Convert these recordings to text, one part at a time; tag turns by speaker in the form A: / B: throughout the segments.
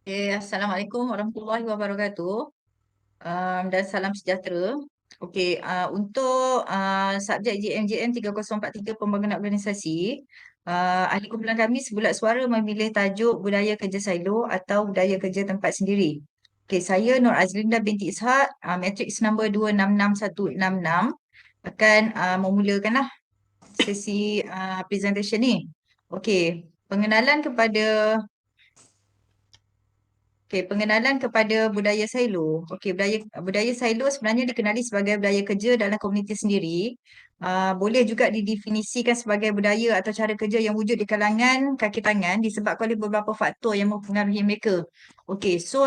A: Assalamualaikum warahmatullahi wabarakatuh. Dan salam sejahtera. Okey, untuk subjek JM 3043 Pembangunan Organisasi, ahli kumpulan kami sebulat suara memilih tajuk Budaya Kerja Silo atau Budaya Kerja Tempat Sendiri. Okey, saya Nur Azlinda binti Ishak, matrix nombor 266166 akan memulakanlah sesi presentation ni. Okey, pengenalan kepada budaya silo. Okey, budaya budaya silo sebenarnya dikenali sebagai budaya kerja dalam komuniti sendiri. Boleh juga didefinisikan sebagai budaya atau cara kerja yang wujud di kalangan kaki tangan disebabkan oleh beberapa faktor yang mempengaruhi mereka. Okey, so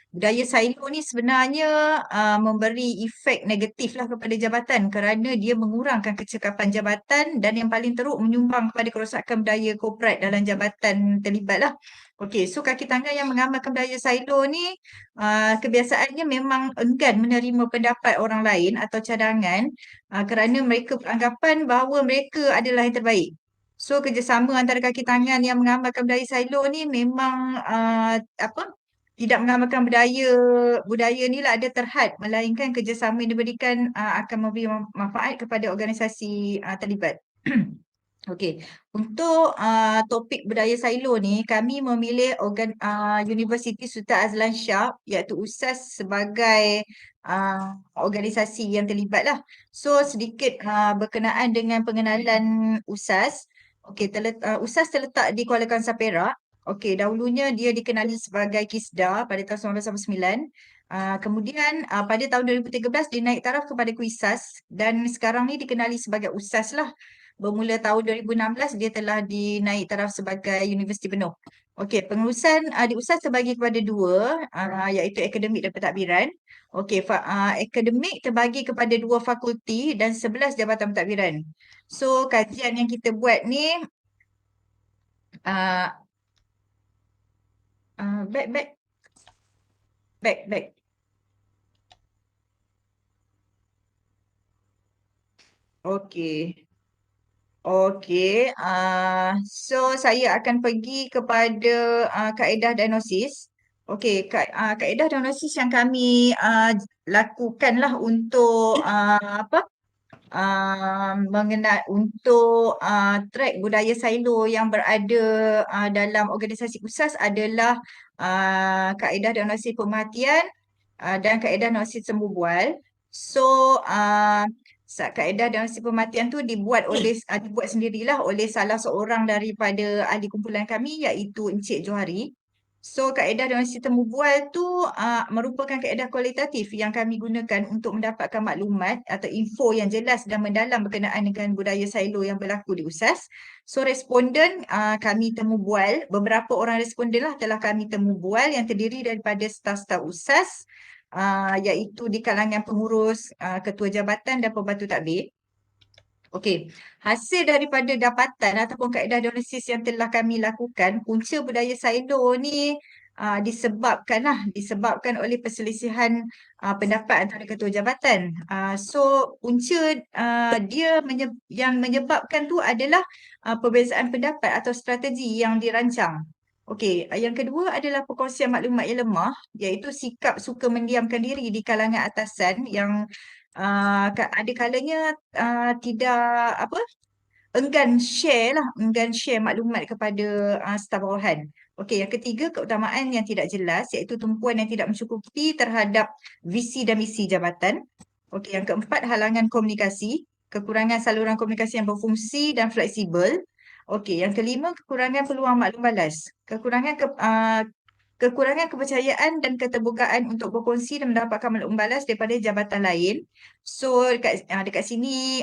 A: budaya silo ni sebenarnya memberi efek negatif lah kepada jabatan kerana dia mengurangkan kecekapan jabatan dan yang paling teruk menyumbang kepada kerosakan budaya korporat dalam jabatan terlibat lah. Okey, so kaki tangan yang mengamalkan budaya silo ni kebiasaannya memang enggan menerima pendapat orang lain atau cadangan kerana mereka beranggapan bahawa mereka adalah yang terbaik. So kerjasama antara kaki tangan yang mengamalkan budaya silo ni memang tidak mengamalkan budaya budaya ni lah ada terhad, melainkan kerjasama yang diberikan akan memberi manfaat kepada organisasi terlibat. Okey, untuk topik budaya silo ni, kami memilih Universiti Sultan Azlan Shah iaitu USAS sebagai organisasi yang terlibat lah. So sedikit berkenaan dengan pengenalan USAS. Okey, USAS terletak di Kuala Kangsar Perak. Okey, dahulunya dia dikenali sebagai KISDA pada tahun 1989. Kemudian pada tahun 2013 dia naik taraf kepada KUISAS dan sekarang ni dikenali sebagai USAS lah. Bermula tahun 2016 dia telah dinaik taraf sebagai universiti penuh. Okey, pengurusan di USAS terbagi kepada dua, iaitu akademik dan pentadbiran. Okey, akademik terbagi kepada dua fakulti dan 11 jabatan pentadbiran. So, kajian yang kita buat ni, uh, back, back, back, back. Okey. Okey, so saya akan pergi kepada kaedah diagnosis. Okey, kaedah diagnosis yang kami lakukanlah untuk untuk track budaya silo yang berada dalam organisasi USAS adalah kaedah diagnosis pemerhatian dan kaedah diagnosis semu bual. So, kaedah diagnosis pemerhatian tu dibuat sendirilah oleh salah seorang daripada ahli kumpulan kami iaitu Encik Johari. So, kaedah diagnosis temu bual tu merupakan kaedah kualitatif yang kami gunakan untuk mendapatkan maklumat atau info yang jelas dan mendalam berkenaan dengan budaya silo yang berlaku di USAS. So, responden kami temu bual, beberapa orang responden lah telah kami temu bual yang terdiri daripada staf-staf USAS, iaitu di kalangan pengurus, ketua jabatan dan pembantu tadbir. Okey, hasil daripada dapatan ataupun kaedah diagnosis yang telah kami lakukan, punca budaya silo ni disebabkan oleh perselisihan pendapat antara ketua jabatan. So punca yang menyebabkan tu adalah perbezaan pendapat atau strategi yang dirancang. Okey, yang kedua adalah perkongsian maklumat yang lemah, iaitu sikap suka mendiamkan diri di kalangan atasan yang ada kalanya tidak enggan share maklumat kepada staf bawahan. Okey, yang ketiga keutamaan yang tidak jelas iaitu tumpuan yang tidak mencukupi terhadap visi dan misi jabatan. Okey, yang keempat halangan komunikasi, kekurangan saluran komunikasi yang berfungsi dan fleksibel. Okey, yang kelima kekurangan peluang maklum balas. Kekurangan kepercayaan dan keterbukaan untuk berkongsi dan mendapatkan maklum balas daripada jabatan lain. So dekat sini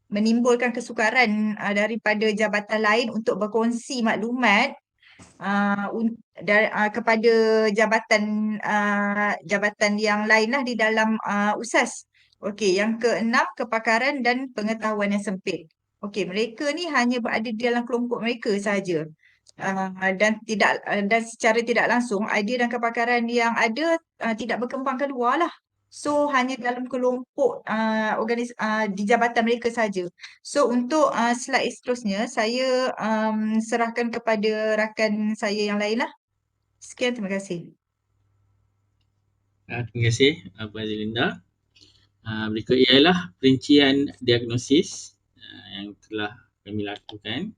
A: menimbulkan kesukaran daripada jabatan lain untuk berkongsi maklumat kepada jabatan yang lain lah di dalam USAS. Okey, yang keenam kepakaran dan pengetahuan yang sempit. Okey, mereka ni hanya berada di dalam kelompok mereka sahaja. Dan secara tidak langsung idea dan kepakaran yang ada tidak berkembang keluar lah. So hanya dalam kelompok di jabatan mereka saja. So untuk slide seterusnya saya serahkan kepada rakan saya yang lain lah. Sekian, terima kasih.
B: Terima kasih Puan Linda. Berikut ialah perincian diagnosis yang telah kami lakukan.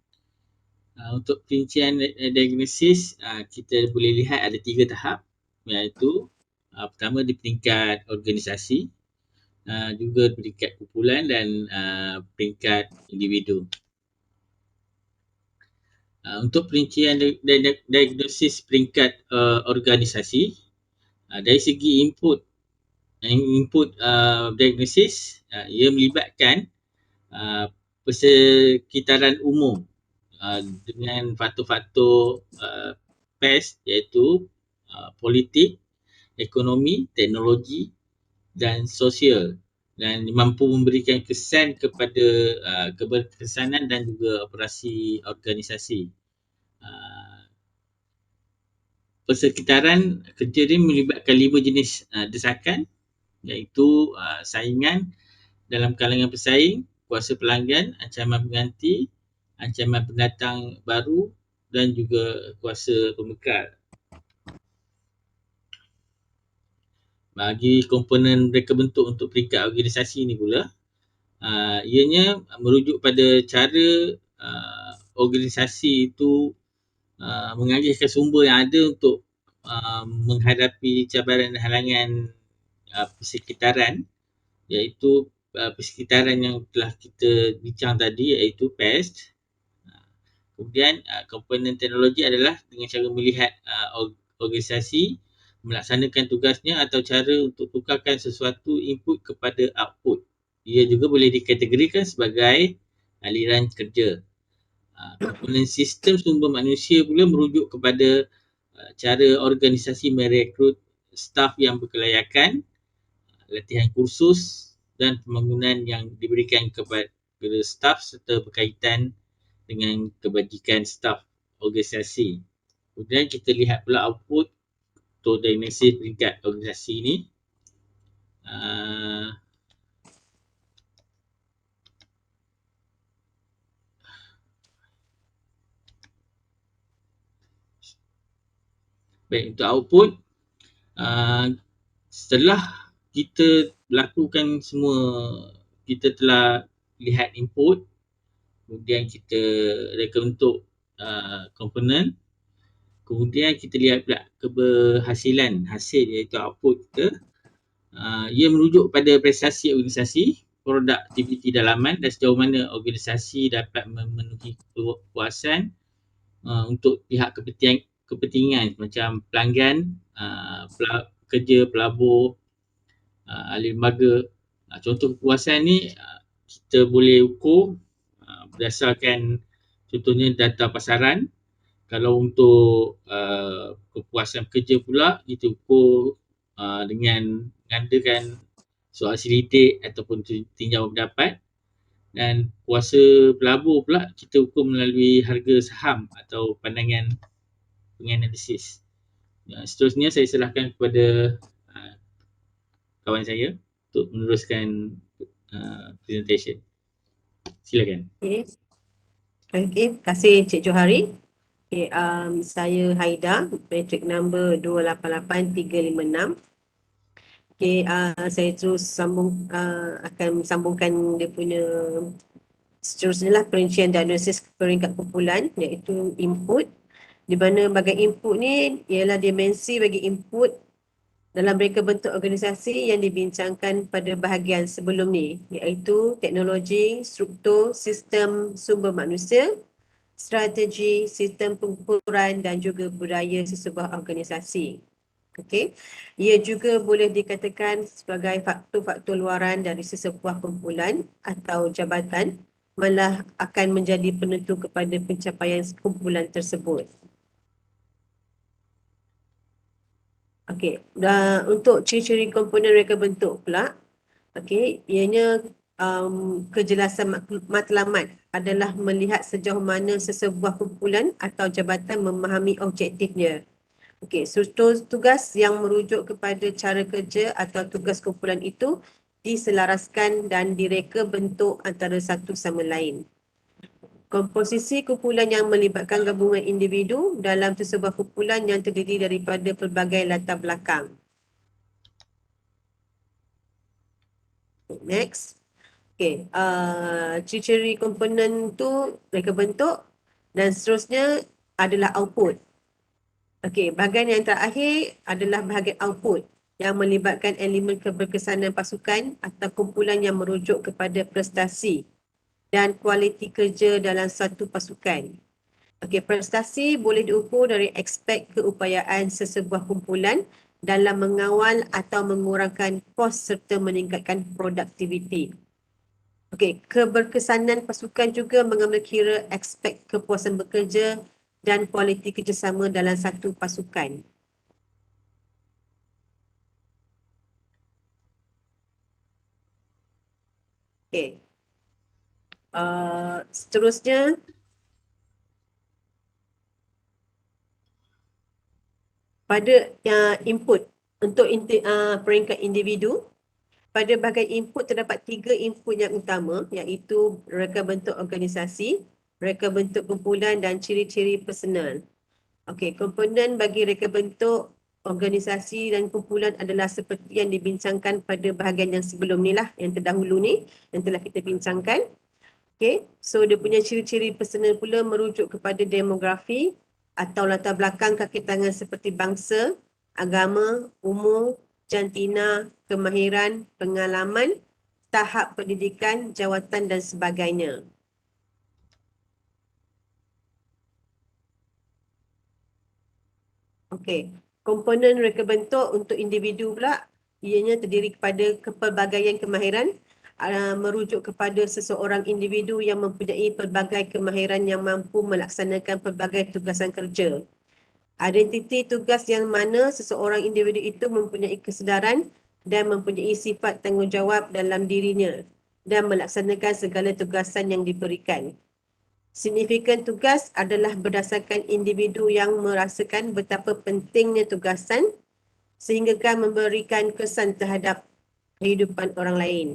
B: Untuk perincian diagnosis, kita boleh lihat ada 3 tahap, iaitu pertama di peringkat organisasi, juga peringkat kumpulan dan peringkat individu. Untuk perincian diagnosis peringkat organisasi, dari segi input diagnosis, ia melibatkan persekitaran umum dengan faktor-faktor PES, iaitu politik, ekonomi, teknologi dan sosial, dan mampu memberikan kesan kepada keberkesanan dan juga operasi organisasi. Persekitaran kerja ini melibatkan 5 jenis desakan, iaitu saingan dalam kalangan pesaing, kuasa pelanggan, ancaman pengganti, ancaman pendatang baru dan juga kuasa pembekal. Bagi komponen reka bentuk untuk peringkat organisasi ini pula, ianya merujuk pada cara organisasi itu mengalihkan sumber yang ada untuk menghadapi cabaran dan halangan persekitaran, iaitu persekitaran yang telah kita bincang tadi, iaitu PES. Kemudian komponen teknologi adalah dengan cara melihat organisasi melaksanakan tugasnya atau cara untuk tukarkan sesuatu input kepada output. Ia juga boleh dikategorikan sebagai aliran kerja. Komponen sistem sumber manusia pula merujuk kepada cara organisasi merekrut staf yang berkelayakan, latihan kursus dan pembangunan yang diberikan kepada staf serta berkaitan dengan kebajikan staf organisasi. Kemudian kita lihat pula output untuk diagnosis peringkat organisasi ini. Baik, untuk output, setelah kita lakukan semua, kita telah lihat input, kemudian kita reka bentuk komponen, kemudian kita lihat pula keberhasilan hasil, iaitu output kita. Ia merujuk pada prestasi organisasi, produktiviti dalaman dan sejauh mana organisasi dapat memenuhi kepuasan untuk pihak kepentingan macam pelanggan, pekerja, pelabur, ahli lembaga. Contoh kepuasan ni kita boleh ukur berdasarkan contohnya data pasaran. Kalau untuk kepuasan pekerja pula, kita ukur dengan mengadakan soal selidik ataupun tinjauan pendapat. Dan kuasa pelabur pula kita ukur melalui harga saham atau pandangan penganalisis. Seterusnya saya serahkan kepada kawan saya untuk meneruskan presentation. Silakan.
C: Okay. Terima kasih Cik Johari. Okay, saya Haida, matric number 288356. Okay, saya terus akan sambungkan dia punya seterusnya lah perincian diagnosis peringkat kumpulan, iaitu input, di mana bahagian input ni ialah dimensi bagi input dalam reka bentuk organisasi yang dibincangkan pada bahagian sebelum ni, iaitu teknologi, struktur, sistem sumber manusia, strategi, sistem pengukuran dan juga budaya sesebuah organisasi. Okey. Ia juga boleh dikatakan sebagai faktor-faktor luaran dari sesebuah kumpulan atau jabatan, malah akan menjadi penentu kepada pencapaian kumpulan tersebut. Okey, untuk ciri-ciri komponen reka bentuk pula, okey, ianya kejelasan matlamat adalah melihat sejauh mana sesebuah kumpulan atau jabatan memahami objektifnya. Okey, struktur tugas yang merujuk kepada cara kerja atau tugas kumpulan itu diselaraskan dan direka bentuk antara satu sama lain. Komposisi kumpulan yang melibatkan gabungan individu dalam sebuah kumpulan yang terdiri daripada pelbagai latar belakang. Next. Okay, ciri-ciri komponen tu reka bentuk dan seterusnya adalah output. Okey, bahagian yang terakhir adalah bahagian output yang melibatkan elemen keberkesanan pasukan atau kumpulan yang merujuk kepada prestasi dan kualiti kerja dalam satu pasukan. Okey, prestasi boleh diukur dari aspek keupayaan sesebuah kumpulan dalam mengawal atau mengurangkan kos serta meningkatkan produktiviti. Okey, keberkesanan pasukan juga mengambil kira aspek kepuasan bekerja dan kualiti kerjasama dalam satu pasukan. Okey. Seterusnya, pada input untuk peringkat individu, pada bahagian input terdapat 3 input yang utama, iaitu reka bentuk organisasi, reka bentuk kumpulan dan ciri-ciri personal. Okey, komponen bagi reka bentuk organisasi dan kumpulan adalah seperti yang dibincangkan pada bahagian yang sebelum ni lah, yang terdahulu ni, yang telah kita bincangkan. Okey, so dia punya ciri-ciri personal pula merujuk kepada demografi atau latar belakang kaki tangan seperti bangsa, agama, umur, jantina, kemahiran, pengalaman, tahap pendidikan, jawatan dan sebagainya. Okey, komponen reka bentuk untuk individu pula ianya terdiri kepada kepelbagaian kemahiran, merujuk kepada seseorang individu yang mempunyai pelbagai kemahiran yang mampu melaksanakan pelbagai tugasan kerja. Identiti tugas yang mana seseorang individu itu mempunyai kesedaran dan mempunyai sifat tanggungjawab dalam dirinya dan melaksanakan segala tugasan yang diberikan. Signifikan tugas adalah berdasarkan individu yang merasakan betapa pentingnya tugasan sehingga memberikan kesan terhadap kehidupan orang lain.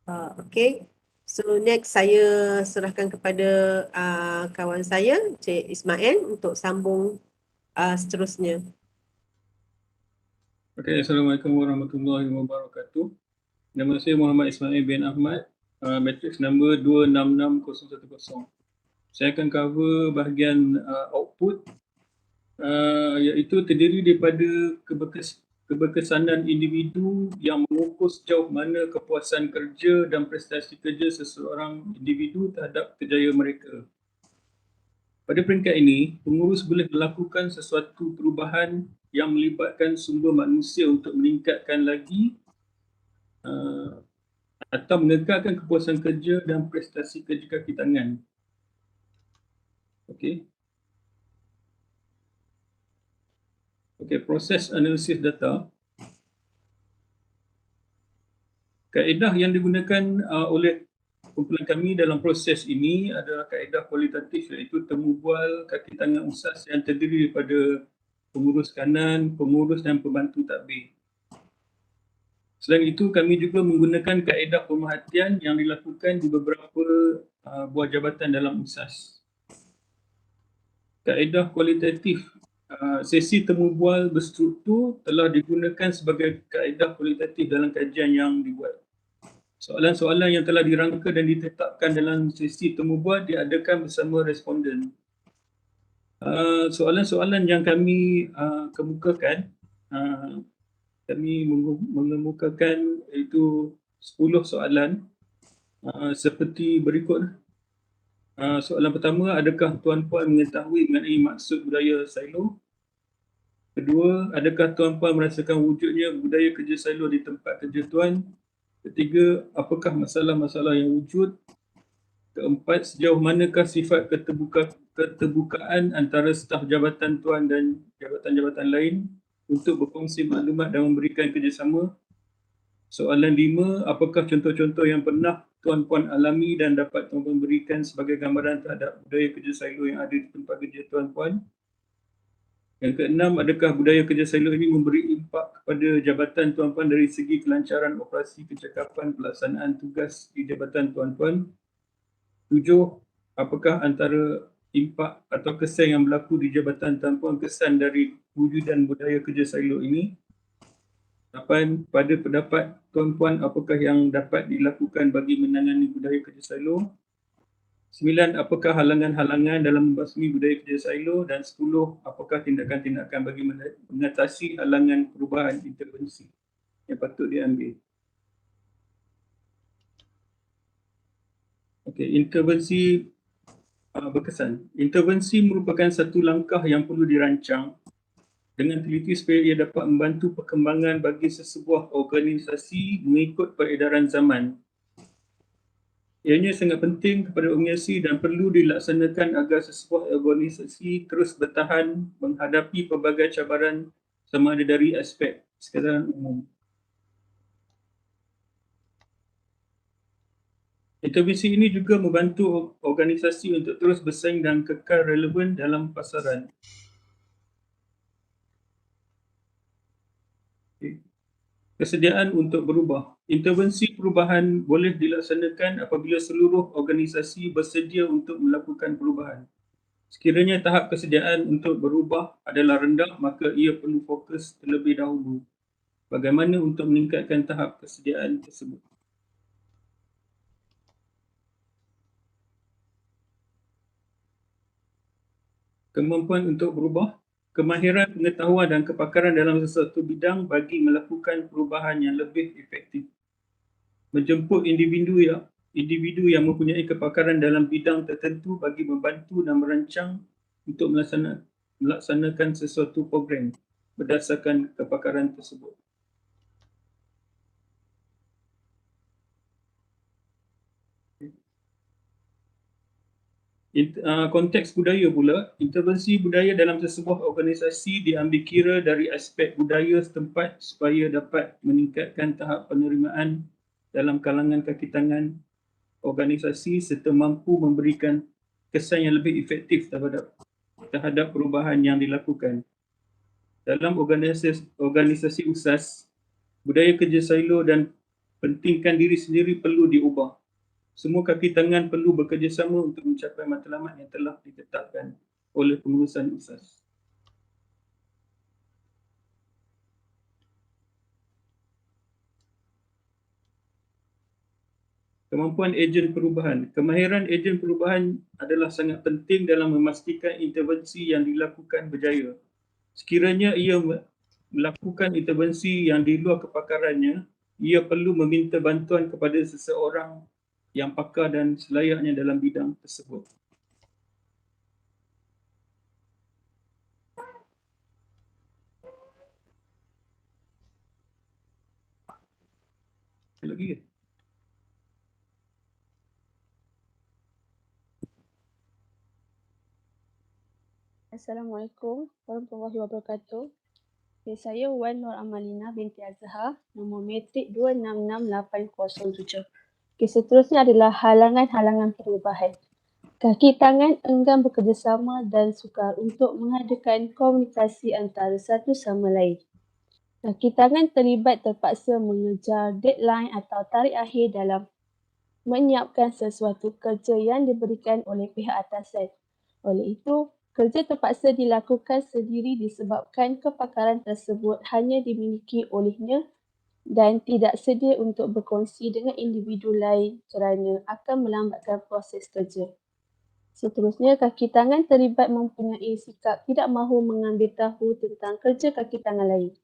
C: Okey. So next saya serahkan kepada kawan saya, Cik Ismail, untuk sambung seterusnya.
D: Okey, Assalamualaikum warahmatullahi wabarakatuh. Nama saya Muhammad Ismail bin Ahmad, matrix number 266010. Saya akan cover bahagian output, iaitu terdiri daripada keberkesanan individu yang mengukur sejauh mana kepuasan kerja dan prestasi kerja seseorang individu terhadap kerjaya mereka. Pada peringkat ini, pengurus boleh melakukan sesuatu perubahan yang melibatkan sumber manusia untuk meningkatkan lagi atau mengekalkan kepuasan kerja dan prestasi kerja kaki tangan. Okey. Okey, proses analisis data. Kaedah yang digunakan oleh kumpulan kami dalam proses ini adalah kaedah kualitatif, iaitu temu bual kaki tangan usas yang terdiri daripada pengurus kanan, pengurus dan pembantu tadbir. Selain itu, kami juga menggunakan kaedah pemerhatian yang dilakukan di beberapa buah jabatan dalam usas. Kaedah kualitatif, sesi temu bual berstruktur telah digunakan sebagai kaedah kualitatif dalam kajian yang dibuat. Soalan-soalan yang telah dirangka dan ditetapkan dalam sesi temu bual diadakan bersama responden. Soalan-soalan yang kami kemukakan, kami mengemukakan iaitu 10 soalan seperti berikut. Soalan pertama, adakah tuan-puan mengetahui mengenai maksud budaya silo? Kedua, adakah tuan-puan merasakan wujudnya budaya kerja silo di tempat kerja tuan? Ketiga, apakah masalah-masalah yang wujud? Keempat, sejauh manakah sifat keterbukaan antara staf jabatan tuan dan jabatan-jabatan lain untuk berkongsi maklumat dan memberikan kerjasama? Soalan 5, apakah contoh-contoh yang pernah tuan-puan alami dan dapat tuan-puan berikan sebagai gambaran terhadap budaya kerja silo yang ada di tempat kerja tuan-puan? Yang keenam, adakah budaya kerja silo ini memberi impak kepada Jabatan Tuan-Puan dari segi kelancaran operasi kecakapan pelaksanaan tugas di Jabatan Tuan-Puan? 7, apakah antara impak atau kesan yang berlaku di Jabatan Tuan-Puan kesan dari wujudan budaya kerja silo ini? 8, pada pendapat Tuan-Puan, apakah yang dapat dilakukan bagi menangani budaya kerja silo? 9, apakah halangan-halangan dalam membasmi budaya kerja silo? Dan 10, apakah tindakan-tindakan bagi mengatasi halangan perubahan intervensi yang patut diambil? Okey, intervensi berkesan. Intervensi merupakan satu langkah yang perlu dirancang dengan teliti supaya ia dapat membantu perkembangan bagi sesebuah organisasi mengikut peredaran zaman. Ianya sangat penting kepada organisasi dan perlu dilaksanakan agar sesebuah organisasi terus bertahan menghadapi pelbagai cabaran sama ada dari aspek sekedaran umum. Intervensi ini juga membantu organisasi untuk terus bersaing dan kekal relevan dalam pasaran. Kesediaan untuk berubah. Intervensi perubahan boleh dilaksanakan apabila seluruh organisasi bersedia untuk melakukan perubahan. Sekiranya tahap kesediaan untuk berubah adalah rendah, maka ia perlu fokus terlebih dahulu bagaimana untuk meningkatkan tahap kesediaan tersebut. Kemampuan untuk berubah. Kemahiran, pengetahuan dan kepakaran dalam sesuatu bidang bagi melakukan perubahan yang lebih efektif. Menjemput individu yang mempunyai kepakaran dalam bidang tertentu bagi membantu dan merancang untuk melaksanakan sesuatu program berdasarkan kepakaran tersebut. Konteks budaya pula, intervensi budaya dalam sesebuah organisasi diambil kira dari aspek budaya setempat supaya dapat meningkatkan tahap penerimaan dalam kalangan kaki tangan organisasi serta mampu memberikan kesan yang lebih efektif terhadap perubahan yang dilakukan. Dalam organisasi USAS, budaya kerja silo dan pentingkan diri sendiri perlu diubah. Semua kaki tangan perlu bekerjasama untuk mencapai matlamat yang telah ditetapkan oleh pengurusan USAS. Kemampuan ejen perubahan. Kemahiran ejen perubahan adalah sangat penting dalam memastikan intervensi yang dilakukan berjaya. Sekiranya ia melakukan intervensi yang di luar kepakarannya, ia perlu meminta bantuan kepada seseorang yang pakar dan selayaknya dalam bidang tersebut. Lagi ke?
E: Assalamualaikum warahmatullahi wabarakatuh. Saya Wan Nur Amalina binti Azhar, nombor metrik 266807. Seterusnya adalah halangan-halangan perubahan. Kaki tangan enggan bekerjasama dan sukar untuk mengadakan komunikasi antara satu sama lain. Kaki tangan terlibat terpaksa mengejar deadline atau tarikh akhir dalam menyiapkan sesuatu kerja yang diberikan oleh pihak atasan. Oleh itu, kerja terpaksa dilakukan sendiri disebabkan kepakaran tersebut hanya dimiliki olehnya dan tidak sedia untuk berkongsi dengan individu lain kerana akan melambatkan proses kerja. Seterusnya, kaki tangan terlibat mempunyai sikap tidak mahu mengambil tahu tentang kerja kaki tangan lain.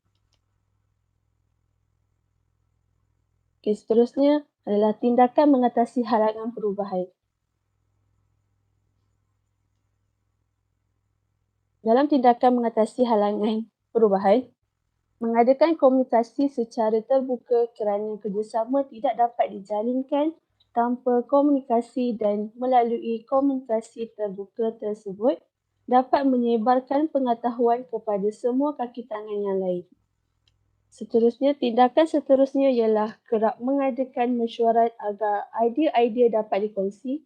E: Seterusnya adalah tindakan mengatasi halangan perubahan. Dalam tindakan mengatasi halangan perubahan, mengadakan komunikasi secara terbuka kerana kerjasama tidak dapat dijalinkan tanpa komunikasi dan melalui komunikasi terbuka tersebut dapat menyebarkan pengetahuan kepada semua kaki tangan yang lain. Seterusnya, tindakan seterusnya ialah kerap mengadakan mesyuarat agar idea-idea dapat dikongsi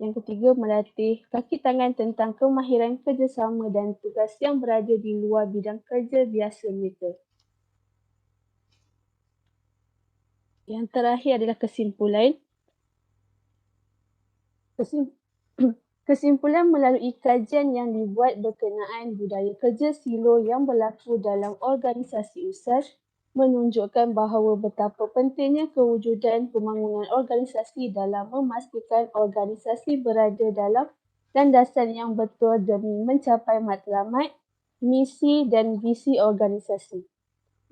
E: Yang ketiga, melatih kaki tangan tentang kemahiran kerjasama dan tugas yang berada di luar bidang kerja biasa mereka. Yang terakhir adalah kesimpulan. Kesimpulan melalui kajian yang dibuat berkenaan budaya kerja silo yang berlaku dalam organisasi USAS menunjukkan bahawa betapa pentingnya kewujudan pembangunan organisasi dalam memastikan organisasi berada dalam landasan yang betul demi mencapai matlamat, misi dan visi organisasi.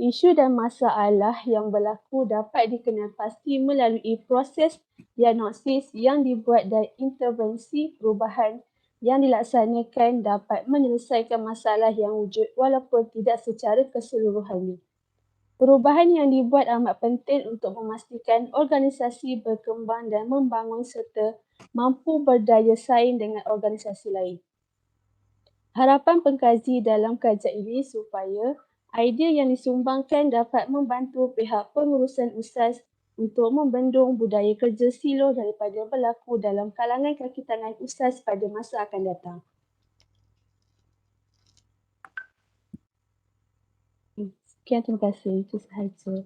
E: Isu dan masalah yang berlaku dapat dikenal pasti melalui proses diagnosis yang dibuat dan intervensi perubahan yang dilaksanakan dapat menyelesaikan masalah yang wujud walaupun tidak secara keseluruhannya. Perubahan yang dibuat amat penting untuk memastikan organisasi berkembang dan membangun serta mampu berdaya saing dengan organisasi lain. Harapan pengkaji dalam kajian ini supaya idea yang disumbangkan dapat membantu pihak pengurusan USAS untuk membendung budaya kerja silo daripada berlaku dalam kalangan kaki tangan USAS pada masa akan datang. Sekian, terima kasih. Itu sahaja.